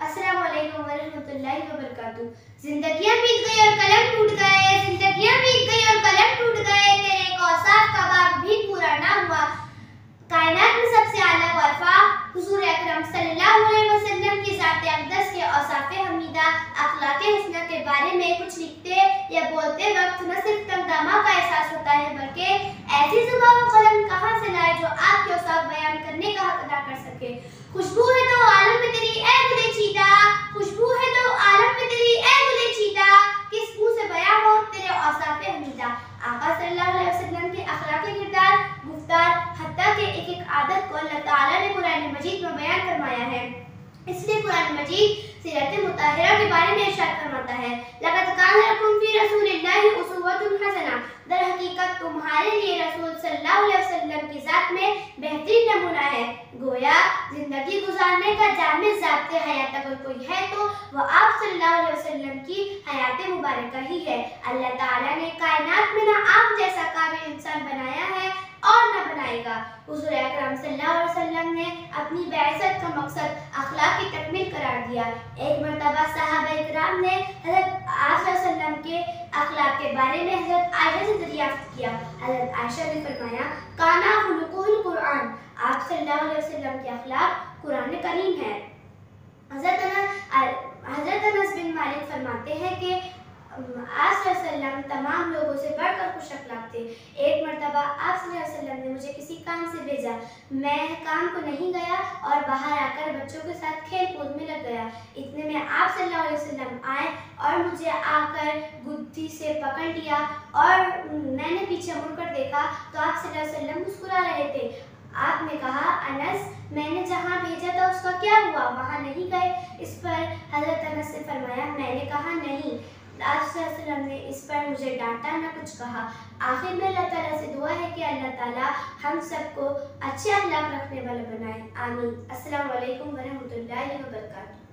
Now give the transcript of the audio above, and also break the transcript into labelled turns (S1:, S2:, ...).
S1: अस्सलाम वालेकुम वरहमतुल्लाहि वबरकातुहू। जिंदगियां बीत गई और कलम टूट गए, जिंदगियां बीत गई और कलम टूट गए, तेरे एक औसाफ का बाग भी पूरा ना हुआ। कायनात में सबसे आला वरफा हुजूर अकरम सल्लल्लाहु अलैहि वसल्लम की ज़ात अक़दस के औसाफ़े हमीदा अखलाक़े हुस्ना के बारे में कुछ लिखते या बोलते वक्त न सिर्फ तमतमा का एहसास होता है, बल्कि ऐसी ज़ुबान व कलम कहाँ से लाए जो आपके औसाफ बयान करने का हक अदा कर सके। खुशबू है तो आलम में तेरी ऐ गुले चीता, खुशबू है तो आलम में तेरी ऐ गुले चीता, किस मुंह से बयां हो तेरे औसाफ़े हमीदा। आका सल्लल्लाहु अलैहि वसल्लम के अखलाक़ी किरदार, गुफ्तार, हत्ता के एक एक आदत को अल्लाह ताला ने कुरान मजीद में बयान फरमाया है। इसलिए कुरान मजीद सीरत मुतहरा के बारे में इरशाद फरमाता है, लक़द कान लकुम फी रसूलिल्लाहि उस्वतुन हसना। दर हकीकत तुम्हारे लिए रसूल सल्लल्लाहु अलैहि वसल्लम की ज़ात में बेहतरीन नमूना है। गोया जिंदगी गुजारने का जामिल ज़ाब्ते हयात अगर कोई है तो वह आप सल्लल्लाहु अलैहि वसल्लम की हयात मुबारक ही है। अल्लाह ताला ने कायनात में ना आप जैसा काबिल इंसान बनाया है और न बनाएगा। हुजूर अकरम सल्लल्लाहु अलैहि वसल्लम ने अपनी बैअत का मकसद अखलाक की तकमील करार दिया। एक मरतबा सहाबा इकराम ने हज़रत सल्लल्लाहु के अखलाक के बारे में हज़रत आयशा से दरियाफ्त किया। हज़रत आयशा ने फरमाया, काना खुलुकुल कुरान। आप सल्लल्लाहु अलैहि वसल्लम के अखलाक कुरान करीम है। हज़रत अनस बिन मालिक फरमाते हैं कि आप सल्लल्लाहु तमाम लोगों से बढ़कर खुश अखलाक थे। एक मरतबा आप सल्लल्लाहु अलैहि वसल्लम ने मुझे किसी काम से भेजा, मैं काम को नहीं गया और बाहर आकर बच्चों के साथ खेल कूद में लग गया। इतने में आप सल्लल्लाहु अलैहि वसल्लम आए और मुझे आकर गुद्दी से पकड़ लिया और मैंने पीछे मुड़कर देखा तो आप सल्लल्लाहु अलैहि वसल्लम मुस्कुरा रहे थे। आपने कहा, अनस मैंने जहाँ भेजा था उसका क्या हुआ, वहाँ नहीं गए? इस पर हज़रत अनस ने फरमाया, मैंने कहा नहीं। आप सल्लल्लाहु अलैहि वसल्लम ने इस पर मुझे डांटा न कुछ कहा। आखिर में अल्लाह ताला से दुआ है कि अल्लाह ताला हम सबको अच्छे अखलाक रखने वाले बनाए। आमीन। अस्सलाम वालेकुम वरहमतुल्लाहि वबरकातुहू।